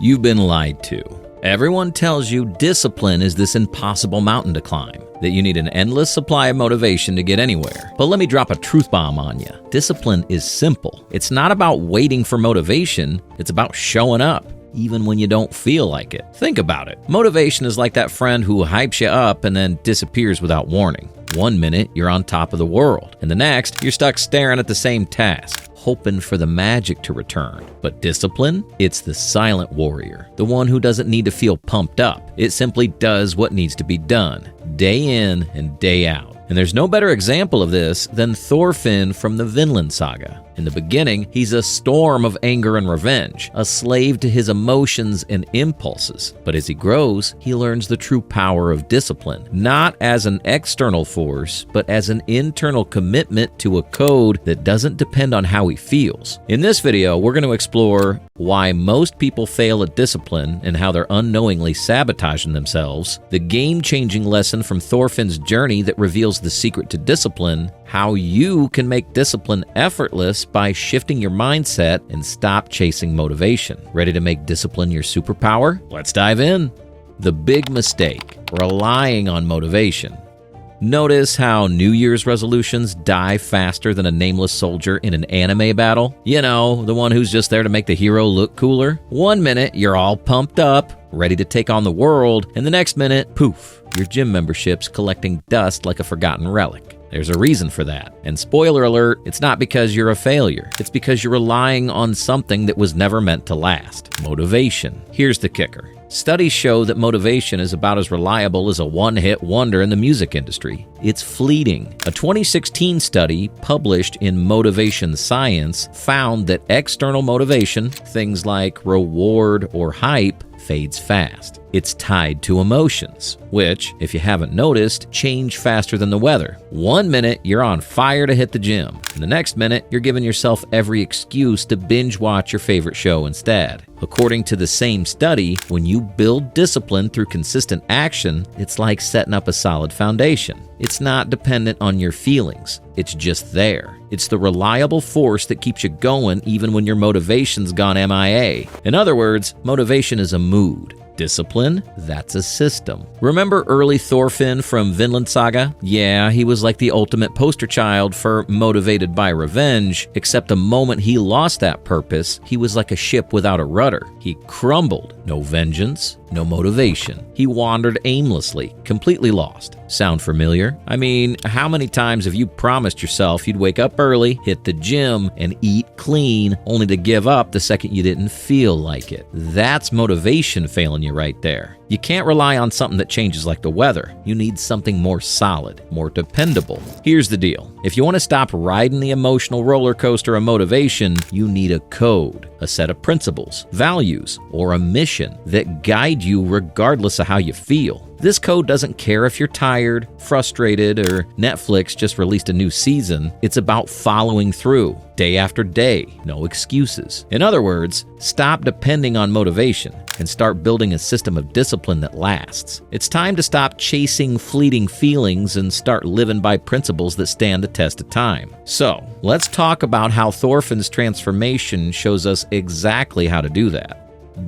You've been lied to. Everyone tells you discipline is this impossible mountain to climb, that you need an endless supply of motivation to get anywhere. But let me drop a truth bomb on you. Discipline is simple. It's not about waiting for motivation, it's about showing up, even when you don't feel like it. Think about it. Motivation is like that friend who hypes you up and then disappears without warning. One minute, you're on top of the world, and the next, you're stuck staring at the same task, hoping for the magic to return. But discipline? It's the silent warrior, the one who doesn't need to feel pumped up. It simply does what needs to be done, day in and day out. And there's no better example of this than Thorfinn from the Vinland Saga. In the beginning, he's a storm of anger and revenge, a slave to his emotions and impulses. But as he grows, he learns the true power of discipline, not as an external force, but as an internal commitment to a code that doesn't depend on how he feels. In this video, we're going to explore why most people fail at discipline and how they're unknowingly sabotaging themselves, the game-changing lesson from Thorfinn's journey that reveals the secret to discipline, how you can make discipline effortless by shifting your mindset and stop chasing motivation. Ready to make discipline your superpower? Let's dive in. The big mistake: relying on motivation. Notice how New Year's resolutions die faster than a nameless soldier in an anime battle? You know, the one who's just there to make the hero look cooler. One minute, you're all pumped up, ready to take on the world, and the next minute, poof, your gym membership's collecting dust like a forgotten relic. There's a reason for that. And spoiler alert, it's not because you're a failure. It's because you're relying on something that was never meant to last. Motivation. Here's the kicker. Studies show that motivation is about as reliable as a one-hit wonder in the music industry. It's fleeting. A 2016 study published in Motivation Science found that external motivation, things like reward or hype, fades fast. It's tied to emotions, which, if you haven't noticed, change faster than the weather. One minute, you're on fire to hit the gym, and the next minute, you're giving yourself every excuse to binge watch your favorite show instead. According to the same study, when you build discipline through consistent action, it's like setting up a solid foundation. It's not dependent on your feelings. It's just there. It's the reliable force that keeps you going even when your motivation's gone MIA. In other words, motivation is a mood. Discipline, that's a system. Remember early Thorfinn from Vinland Saga? Yeah, he was like the ultimate poster child for motivated by revenge, except the moment he lost that purpose, he was like a ship without a rudder. He crumbled. No vengeance, no motivation. He wandered aimlessly, completely lost. Sound familiar? I mean, how many times have you promised yourself you'd wake up early, hit the gym, and eat clean, only to give up the second you didn't feel like it? That's motivation failing you right there. You can't rely on something that changes like the weather. You need something more solid, more dependable. Here's the deal. If you want to stop riding the emotional roller coaster of motivation, you need a code, a set of principles, values, or a mission that guide you regardless of how you feel. This code doesn't care if you're tired, frustrated, or Netflix just released a new season. It's about following through, day after day, no excuses. In other words, stop depending on motivation and start building a system of discipline that lasts. It's time to stop chasing fleeting feelings and start living by principles that stand the test of time. So, let's talk about how Thorfinn's transformation shows us exactly how to do that.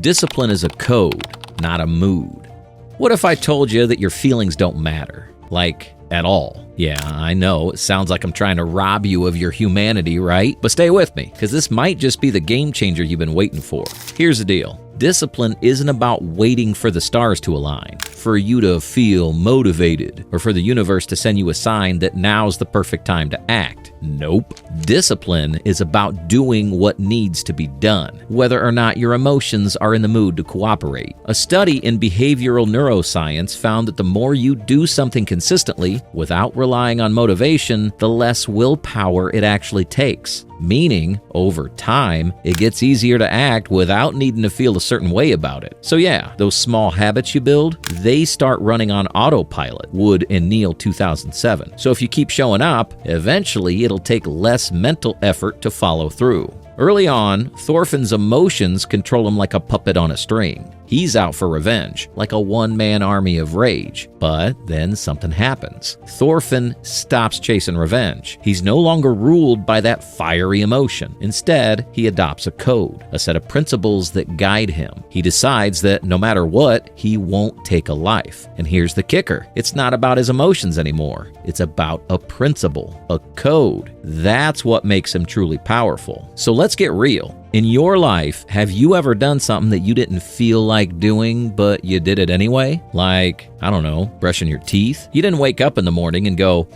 Discipline is a code, not a mood. What if I told you that your feelings don't matter? Like, at all? Yeah, I know, it sounds like I'm trying to rob you of your humanity, right? But stay with me, because this might just be the game changer you've been waiting for. Here's the deal. Discipline isn't about waiting for the stars to align, for you to feel motivated, or for the universe to send you a sign that now's the perfect time to act. Nope. Discipline is about doing what needs to be done, whether or not your emotions are in the mood to cooperate. A study in behavioral neuroscience found that the more you do something consistently, without relying on motivation, the less willpower it actually takes. Meaning, over time, it gets easier to act without needing to feel a certain way about it. So yeah, those small habits you build, they start running on autopilot, Wood and Neal 2007. So if you keep showing up, eventually it'll take less mental effort to follow through. Early on, Thorfinn's emotions control him like a puppet on a string. He He's out for revenge, like a one-man army of rage. But then something happens. Thorfinn stops chasing revenge. He's no longer ruled by that fiery emotion. Instead, he adopts a code, a set of principles that guide him. He decides that no matter what, he won't take a life. And here's the kicker. It's not about his emotions anymore. It's about a principle, a code. That's what makes him truly powerful. So let's get real. In your life, have you ever done something that you didn't feel like doing, but you did it anyway? Like, I don't know, brushing your teeth? You didn't wake up in the morning and go,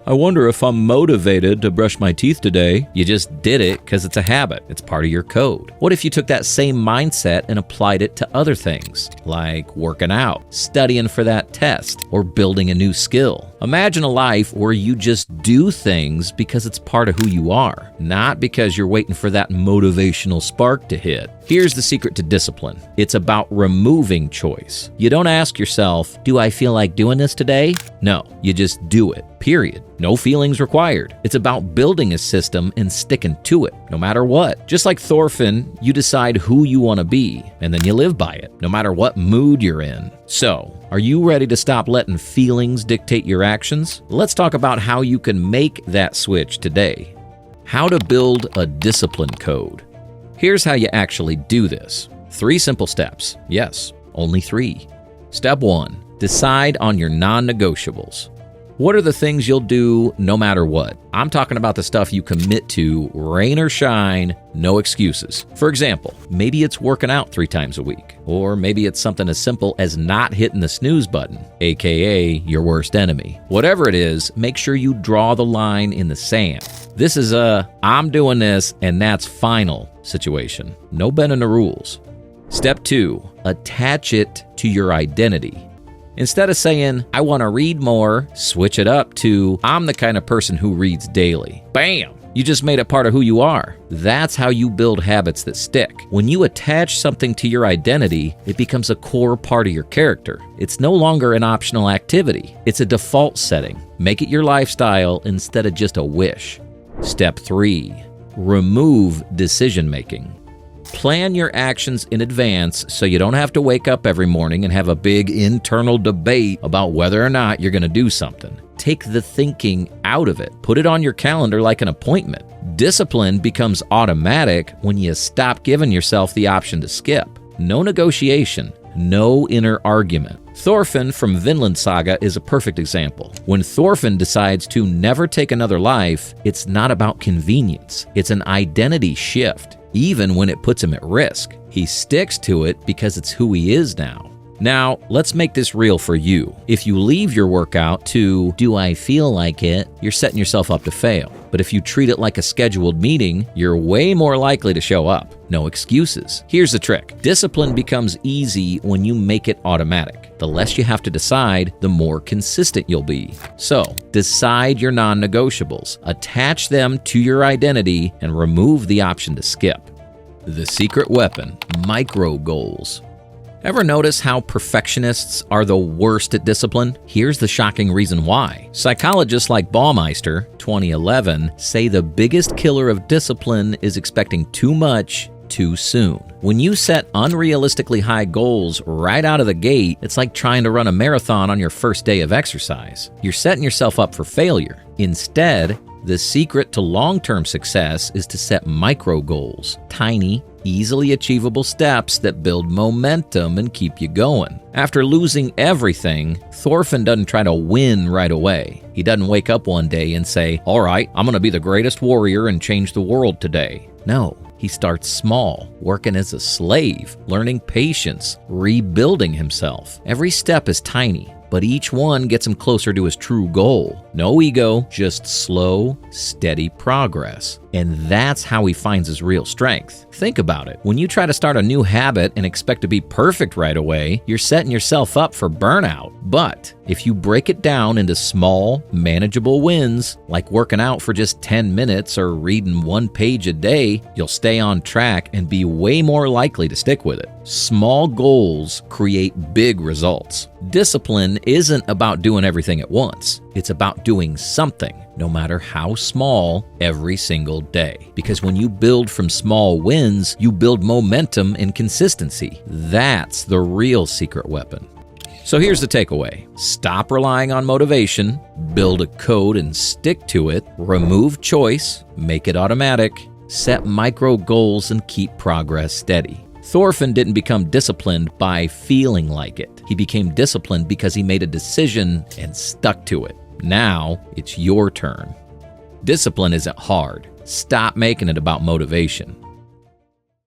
I wonder if I'm motivated to brush my teeth today. You just did it because it's a habit. It's part of your code. What if you took that same mindset and applied it to other things, like working out, studying for that test, or building a new skill? Imagine a life where you just do things because it's part of who you are, not because you're waiting for that motivational spark to hit. Here's the secret to discipline. It's about removing choice. You don't ask yourself, do I feel like doing this today? No, you just do it, period. No feelings required. It's about building a system and sticking to it, no matter what. Just like Thorfinn, you decide who you want to be, and then you live by it, no matter what mood you're in. So, are you ready to stop letting feelings dictate your actions? Let's talk about how you can make that switch today. How to build a discipline code. Here's how you actually do this. 3 simple steps. Yes, only 3. Step 1. Decide on your non-negotiables. What are the things you'll do no matter what? I'm talking about the stuff you commit to, rain or shine, no excuses. For example, maybe it's working out 3 times a week. Or maybe it's something as simple as not hitting the snooze button, aka your worst enemy. Whatever it is, make sure you draw the line in the sand. This is a, I'm doing this and that's final situation. No bending the rules. Step 2, attach it to your identity. Instead of saying, I want to read more, switch it up to, I'm the kind of person who reads daily. Bam! You just made it part of who you are. That's how you build habits that stick. When you attach something to your identity, it becomes a core part of your character. It's no longer an optional activity. It's a default setting. Make it your lifestyle instead of just a wish. Step 3, remove decision-making. Plan your actions in advance so you don't have to wake up every morning and have a big internal debate about whether or not you're going to do something. Take the thinking out of it. Put it on your calendar like an appointment. Discipline becomes automatic when you stop giving yourself the option to skip. No negotiation, no inner argument. Thorfinn from Vinland Saga is a perfect example. When Thorfinn decides to never take another life, it's not about convenience. It's an identity shift. Even when it puts him at risk, he sticks to it because it's who he is now. Now, let's make this real for you. If you leave your workout to, do I feel like it, you're setting yourself up to fail. But if you treat it like a scheduled meeting, you're way more likely to show up. No excuses. Here's the trick. Discipline becomes easy when you make it automatic. The less you have to decide, the more consistent you'll be. So, decide your non-negotiables, attach them to your identity, and remove the option to skip. The secret weapon, micro goals. Ever notice how perfectionists are the worst at discipline? Here's the shocking reason why. Psychologists like Baumeister, 2011, say the biggest killer of discipline is expecting too much too soon. When you set unrealistically high goals right out of the gate, it's like trying to run a marathon on your first day of exercise. You're setting yourself up for failure. Instead, the secret to long-term success is to set micro goals, tiny, easily achievable steps that build momentum and keep you going. After losing everything, Thorfinn doesn't try to win right away. He doesn't wake up one day and say, all right, I'm going to be the greatest warrior and change the world today. No, he starts small, working as a slave, learning patience, rebuilding himself. Every step is tiny, but each one gets him closer to his true goal. No ego, just slow, steady progress. And that's how he finds his real strength. Think about it. When you try to start a new habit and expect to be perfect right away, you're setting yourself up for burnout. But if you break it down into small, manageable wins, like working out for just 10 minutes or reading 1 page a day, you'll stay on track and be way more likely to stick with it. Small goals create big results. Discipline isn't about doing everything at once. It's about doing something, no matter how small, every single day. Because when you build from small wins, you build momentum and consistency. That's the real secret weapon. So here's the takeaway. Stop relying on motivation, build a code and stick to it, remove choice, make it automatic, set micro goals and keep progress steady. Thorfinn didn't become disciplined by feeling like it. He became disciplined because he made a decision and stuck to it. Now it's your turn. Discipline isn't hard. Stop making it about motivation.